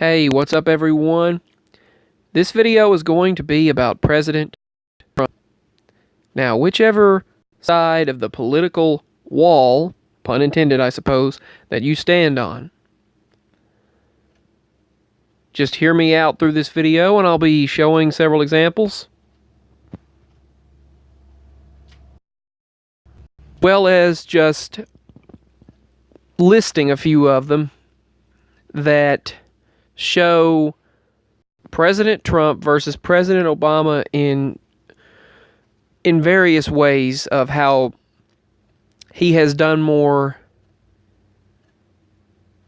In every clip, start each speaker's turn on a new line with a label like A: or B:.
A: Hey, what's up everyone? This video is going to be about President Trump. Now, whichever side of the political wall, pun intended I suppose, that you stand on, just hear me out through this video and I'll be showing several examples, well as just listing a few of them that show President Trump versus President Obama in various ways of how he has done more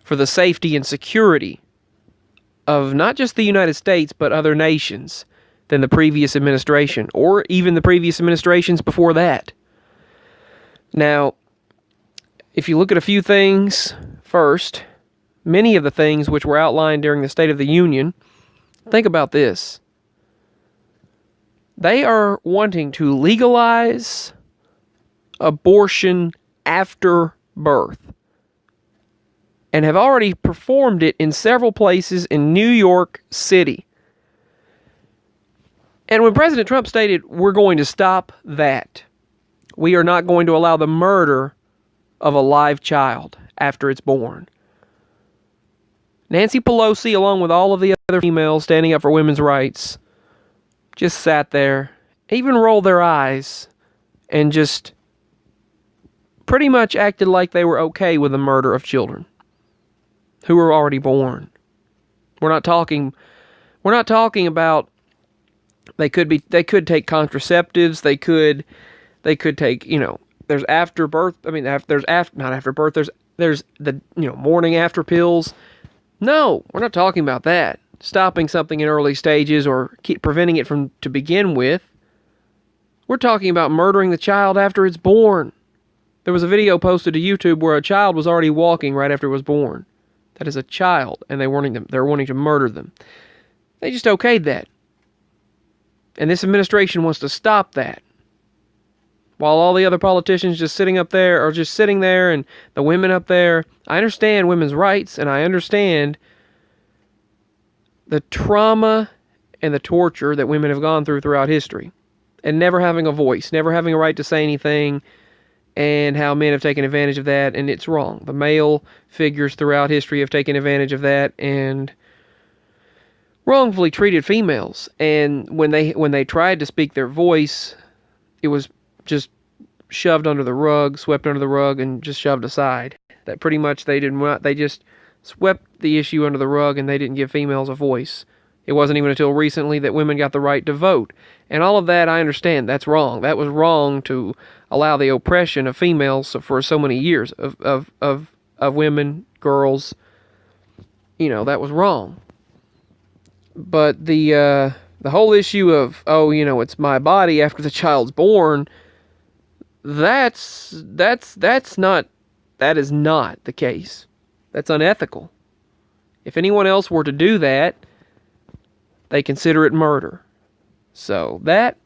A: for the safety and security of not just the United States but other nations than the previous administration, or even the previous administrations before that. Now, if you look at a few things first, many of the things which were outlined during the State of the Union, think about this. They are wanting to legalize abortion after birth and have already performed it in several places in New York City. And when President Trump stated, we're going to stop that, we are not going to allow the murder of a live child after it's born, Nancy Pelosi, along with all of the other females standing up for women's rights, just sat there, even rolled their eyes, and just pretty much acted like they were okay with the murder of children who were already born. We're not talking about they could take contraceptives, they could take, there's after birth, there's the, morning after pills. No, we're not talking about that. Stopping something in early stages or preventing it to begin with. We're talking about murdering the child after it's born. There was a video posted to YouTube where a child was already walking right after it was born. That is a child, and they're wanting to murder them. They just okayed that. And this administration wants to stop that. While all the other politicians just sitting there, and the women up there, I understand women's rights, and I understand the trauma and the torture that women have gone throughout history, and never having a voice, never having a right to say anything, and how men have taken advantage of that, and it's wrong. The male figures throughout history have taken advantage of that and wrongfully treated females, and when they tried to speak their voice, it was just shoved under the rug, swept under the rug, and just shoved aside. That pretty much they just swept the issue under the rug, and they didn't give females a voice. It wasn't even until recently that women got the right to vote. And all of that, I understand, that's wrong. That was wrong to allow the oppression of females for so many years, of women, girls. That was wrong. But the whole issue of, it's my body after the child's born, that is not the case. That's unethical. If anyone else were to do that, they consider it murder. So that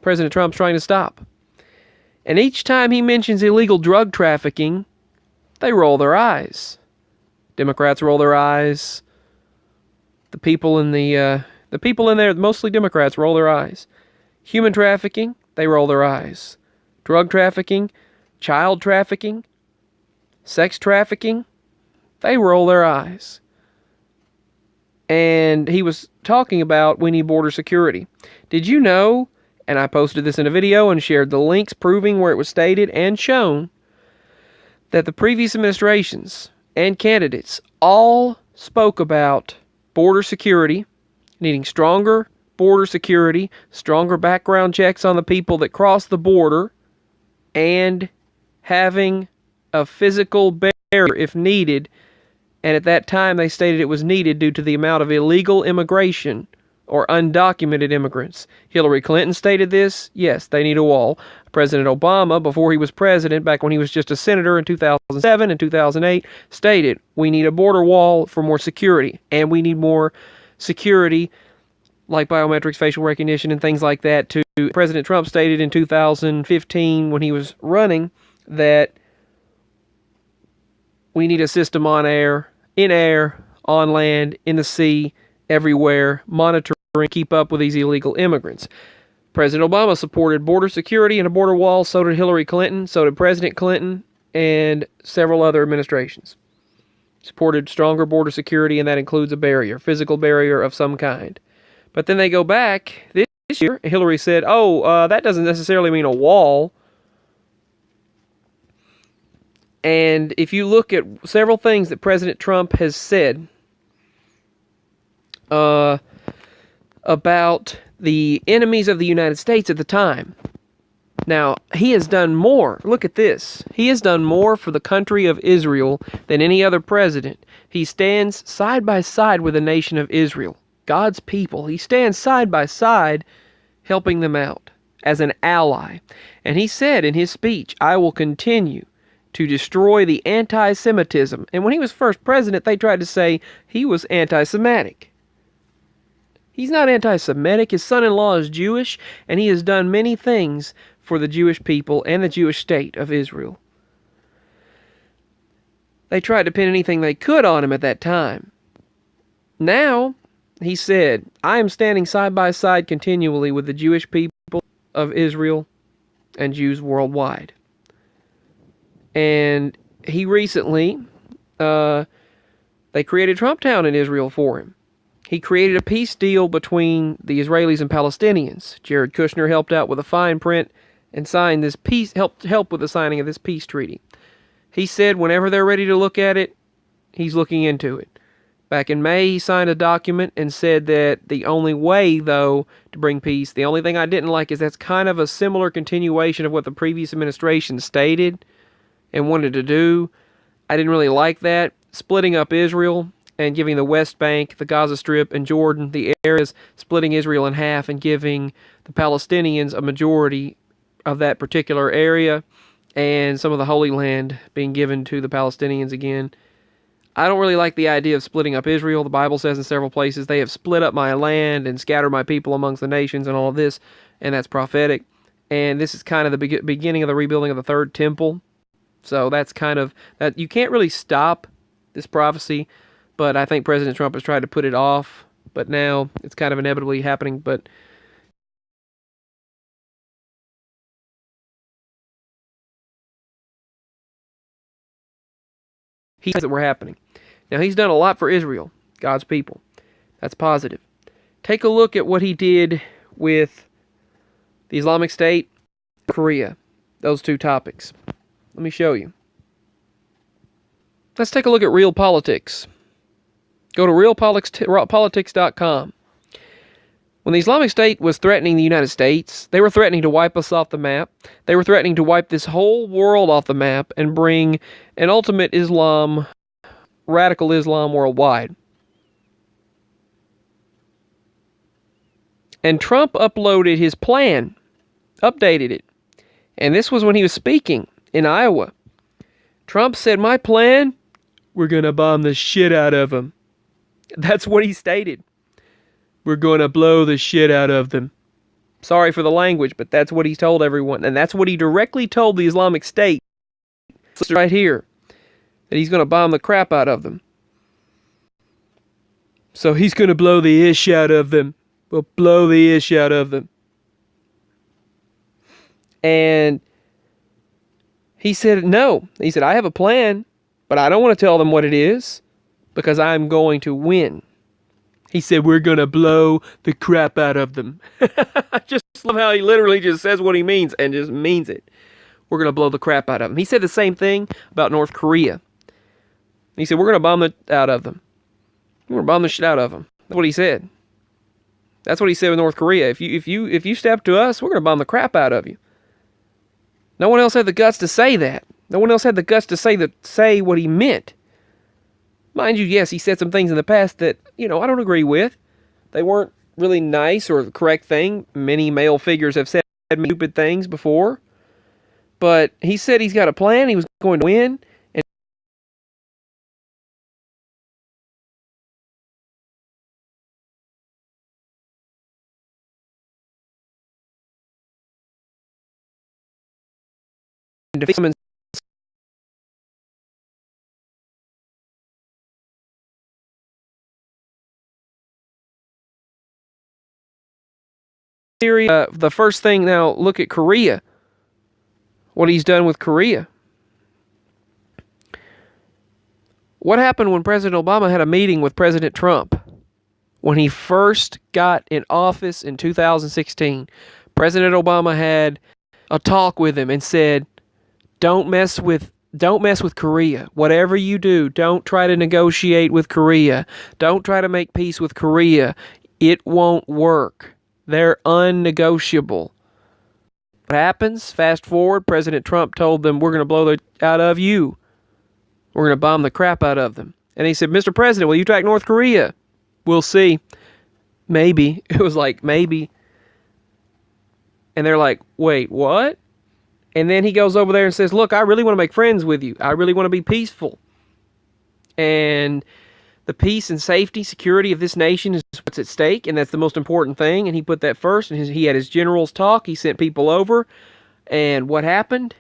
A: President Trump's trying to stop. And each time he mentions illegal drug trafficking, they roll their eyes. Democrats roll their eyes. The people in there, mostly Democrats, roll their eyes. Human trafficking, they roll their eyes. Drug trafficking, child trafficking, sex trafficking, they roll their eyes. And he was talking about we need border security. Did you know, and I posted this in a video and shared the links proving where it was stated and shown, that the previous administrations and candidates all spoke about border security, needing stronger border security, stronger background checks on the people that cross the border, and having a physical barrier if needed. And at that time they stated it was needed due to the amount of illegal immigration or undocumented immigrants. Hillary Clinton stated this. Yes, they need a wall. President Obama, before he was president, back when he was just a senator in 2007 and 2008, stated we need a border wall for more security. And we need more security like biometrics, facial recognition, and things like that too. President Trump stated in 2015 when he was running that we need a system in air, on land, in the sea, everywhere, monitoring, keep up with these illegal immigrants. President Obama supported border security and a border wall. So did Hillary Clinton. So did President Clinton and several other administrations. Supported stronger border security, and that includes a barrier, physical barrier of some kind. But then they go back this year. Hillary said, that doesn't necessarily mean a wall. And if you look at several things that President Trump has said about the enemies of the United States at the time. Now, he has done more. Look at this. He has done more for the country of Israel than any other president. He stands side by side with the nation of Israel, God's people. He stands side by side helping them out as an ally. And he said in his speech, I will continue to destroy the anti-Semitism. And when he was first president, they tried to say he was anti-Semitic. He's not anti-Semitic. His son-in-law is Jewish, and he has done many things for the Jewish people and the Jewish state of Israel. They tried to pin anything they could on him at that time. Now, he said, I am standing side by side continually with the Jewish people of Israel and Jews worldwide. And he recently, they created Trump Town in Israel for him. He created a peace deal between the Israelis and Palestinians. Jared Kushner helped out with a fine print and signed this peace, help with the signing of this peace treaty. He said whenever they're ready to look at it, he's looking into it. Back in May, he signed a document and said that the only way, though, to bring peace, the only thing I didn't like is that's kind of a similar continuation of what the previous administration stated and wanted to do. I didn't really like that. Splitting up Israel and giving the West Bank, the Gaza Strip, and Jordan, the areas, splitting Israel in half and giving the Palestinians a majority of that particular area, and some of the Holy Land being given to the Palestinians again. I don't really like the idea of splitting up Israel. The Bible says in several places, they have split up my land and scattered my people amongst the nations and all of this, and that's prophetic. And this is kind of the beginning of the rebuilding of the third temple. So that's kind of, that you can't really stop this prophecy, but I think President Trump has tried to put it off, but now it's kind of inevitably happening. But he says that we're happening. Now, he's done a lot for Israel, God's people. That's positive. Take a look at what he did with the Islamic State, Korea, those two topics. Let me show you. Let's take a look at real politics. Go to realpolitics.com. When the Islamic State was threatening the United States, they were threatening to wipe us off the map. They were threatening to wipe this whole world off the map and bring an ultimate Islam, radical Islam worldwide. And Trump uploaded his plan, updated it. And this was when he was speaking in Iowa. Trump said, my plan, we're going to bomb the shit out of them. That's what he stated. We're going to blow the shit out of them. Sorry for the language, but that's what he told everyone. And that's what he directly told the Islamic State right here, that he's going to bomb the crap out of them. So he's going to blow the ish out of them. We'll blow the ish out of them. And he said, no. He said, I have a plan, but I don't want to tell them what it is because I'm going to win. He said, we're going to blow the crap out of them. I just love how he literally just says what he means and just means it. We're going to blow the crap out of them. He said the same thing about North Korea. He said, we're going to bomb it out of them. We're going to bomb the shit out of them. That's what he said. That's what he said with North Korea. If you step to us, we're going to bomb the crap out of you. No one else had the guts to say that. No one else had the guts to say what he meant. Mind you, yes, he said some things in the past that, I don't agree with. They weren't really nice or the correct thing. Many male figures have said stupid things before. But he said he's got a plan. He was going to win. And defeat Syria, the first thing now, look at Korea. What he's done with Korea. What happened when President Obama had a meeting with President Trump? When he first got in office in 2016, President Obama had a talk with him and said, don't mess with Korea. Whatever you do, don't try to negotiate with Korea. Don't try to make peace with Korea. It won't work. They're unnegotiable. What happens? Fast forward, President Trump told them, we're going to blow the out of you. We're going to bomb the crap out of them. And he said, Mr. President, will you attack North Korea? We'll see. Maybe. It was like, maybe. And they're like, wait, what? And then he goes over there and says, look, I really want to make friends with you. I really want to be peaceful. And the peace and safety, security of this nation is what's at stake, and that's the most important thing. And he put that first, and he had his generals talk. He sent people over. And what happened?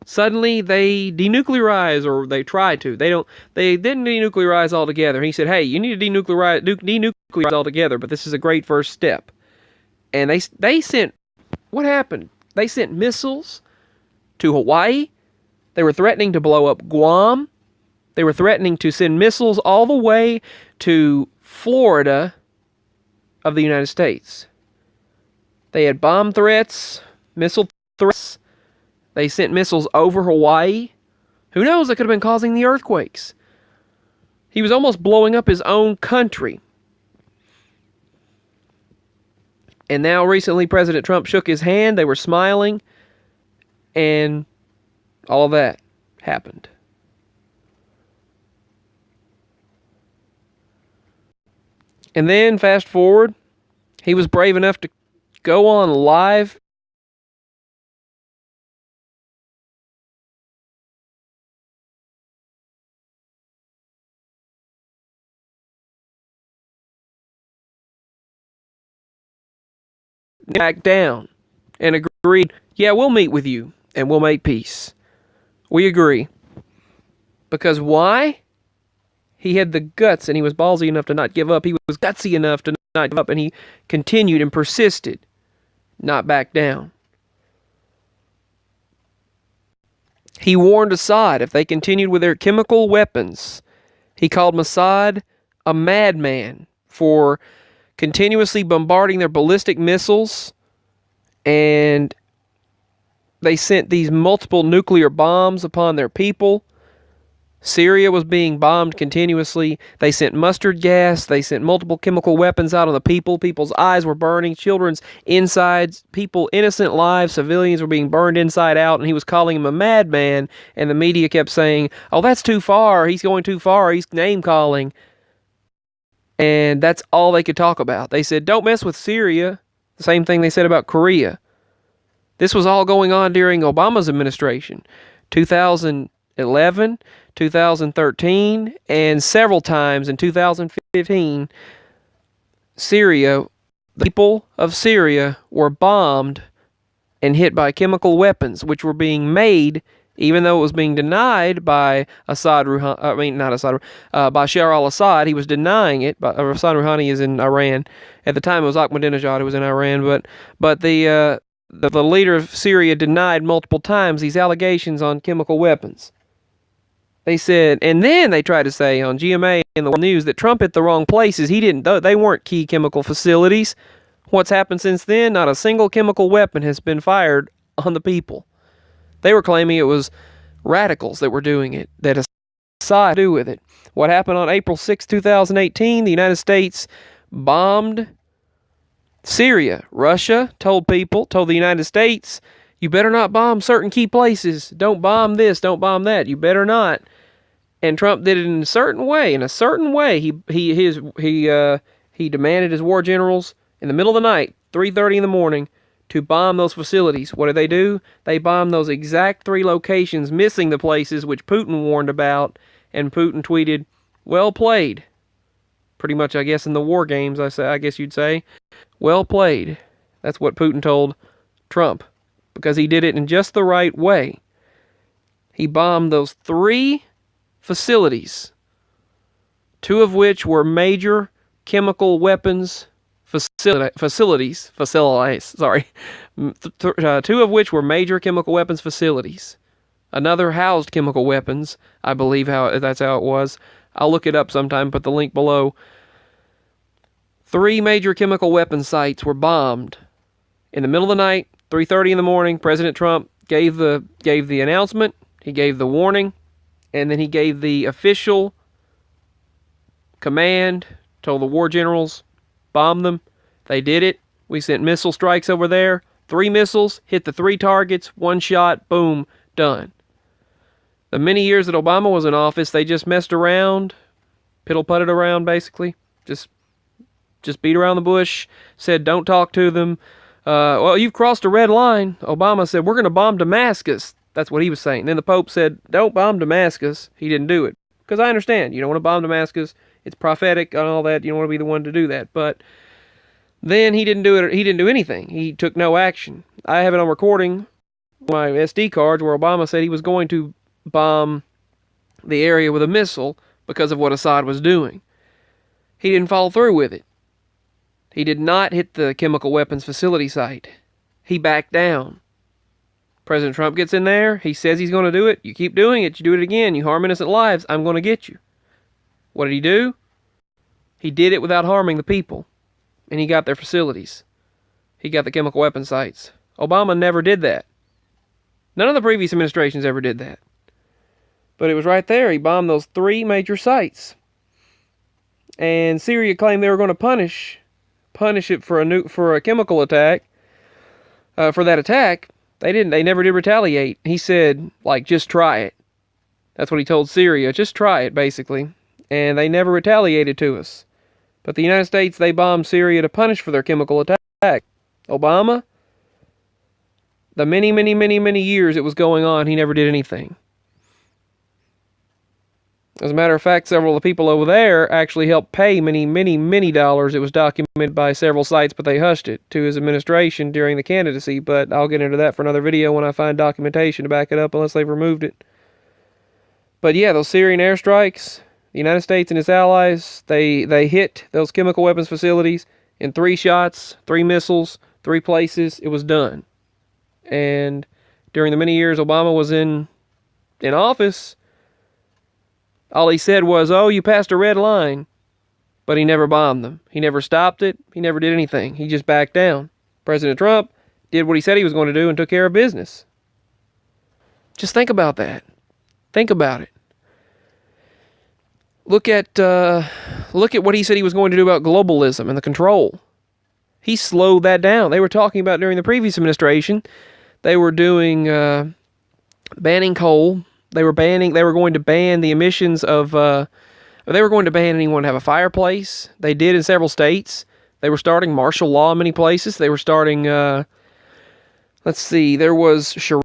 A: Suddenly they denuclearize, or they try to. They didn't denuclearize altogether. He said, hey, you need to denuclearize altogether, but this is a great first step. And they sent, what happened? They sent missiles to Hawaii. They were threatening to blow up Guam. They were threatening to send missiles all the way to Florida of the United States. They had bomb threats, missile threats. They sent missiles over Hawaii. Who knows? They could have been causing the earthquakes. He was almost blowing up his own country. And now recently President Trump shook his hand. They were smiling. And all of that happened. And then fast forward, he was brave enough to go on live back down and agreed, yeah, we'll meet with you and we'll make peace. We agree. Because why? He had the guts and he was ballsy enough to not give up. He was gutsy enough to not give up, and he continued and persisted, not back down. He warned Assad if they continued with their chemical weapons. He called Assad a madman for continuously bombarding their ballistic missiles, and they sent these multiple nuclear bombs upon their people. Syria was being bombed continuously. They sent mustard gas. They sent multiple chemical weapons out on the people. People's eyes were burning. Children's insides. People, innocent lives, civilians were being burned inside out. And he was calling him a madman. And the media kept saying, oh, that's too far. He's going too far. He's name-calling. And that's all they could talk about. They said, don't mess with Syria. The same thing they said about Korea. This was all going on during Obama's administration. 2011, 2013, and several times in 2015, Syria, the people of Syria were bombed and hit by chemical weapons, which were being made, even though it was being denied by Bashar al-Assad. He was denying it. But Assad Rouhani is in Iran. At the time, it was Ahmadinejad who was in Iran. But the leader of Syria denied multiple times these allegations on chemical weapons. They said, and then they tried to say on GMA and the news that Trump hit the wrong places. They weren't key chemical facilities. What's happened since then? Not a single chemical weapon has been fired on the people. They were claiming it was radicals that were doing it, that Assad had to do with it. What happened on April 6, 2018? The United States bombed Syria. Russia told the United States, you better not bomb certain key places. Don't bomb this, don't bomb that. You better not. And Trump did it in a certain way. He demanded his war generals in the middle of the night, 3:30 in the morning, to bomb those facilities. What did they do? They bombed those exact 3 locations, missing the places which Putin warned about, and Putin tweeted, well played. Pretty much, I guess, in the war games, I guess you'd say. Well played. That's what Putin told Trump, because he did it in just the right way. He bombed those 3 facilities, 2 of which were major chemical weapons facilities, sorry. Two of which were major chemical weapons facilities. Another housed chemical weapons, I believe that's how it was. I'll look it up sometime, put the link below. 3 major chemical weapons sites were bombed. In the middle of the night, 3:30 in the morning, President Trump gave the announcement, he gave the warning, and then he gave the official command, told the war generals, bomb them. They did it. We sent missile strikes over there. 3 missiles, hit the 3 targets, 1 shot, boom, done. The many years that Obama was in office, they just messed around, piddle-putted around, basically. Just beat around the bush, said don't talk to them. Well, you've crossed a red line. Obama said, we're going to bomb Damascus. That's what he was saying. Then the Pope said, don't bomb Damascus. He didn't do it. Because I understand, you don't want to bomb Damascus. It's prophetic and all that. You don't want to be the one to do that. But then he didn't do it. He didn't do anything. He took no action. I have it on recording, my SD cards, where Obama said he was going to bomb the area with a missile because of what Assad was doing. He didn't follow through with it. He did not hit the chemical weapons facility site. He backed down. President Trump gets in there. He says he's going to do it. You keep doing it. You do it again. You harm innocent lives. I'm going to get you. What did he do? He did it without harming the people. And he got their facilities. He got the chemical weapons sites. Obama never did that. None of the previous administrations ever did that. But it was right there. He bombed those 3 major sites. And Syria claimed they were going to punish it for a chemical attack. For that attack, they didn't. They never did retaliate. He said, just try it. That's what he told Syria. Just try it, basically. And they never retaliated to us. But the United States, they bombed Syria to punish for their chemical attack. Obama, the many, many, many, many years it was going on, he never did anything. As a matter of fact, several of the people over there actually helped pay many, many, many dollars. It was documented by several sites, but they hushed it to his administration during the candidacy. But I'll get into that for another video when I find documentation to back it up, unless they've removed it. But yeah, those Syrian airstrikes, the United States and its allies, they hit those chemical weapons facilities in 3 shots, 3 missiles, 3 places. It was done. And during the many years Obama was in office, all he said was, oh, you passed a red line. But he never bombed them. He never stopped it. He never did anything. He just backed down. President Trump did what he said he was going to do and took care of business. Just think about that. Think about it. Look at what he said he was going to do about globalism and the control. He slowed that down. They were talking about during the previous administration, they were doing banning coal. They were going to ban the emissions of, they were going to ban anyone to have a fireplace. They did in several states. They were starting martial law in many places. They were starting, there was Sharia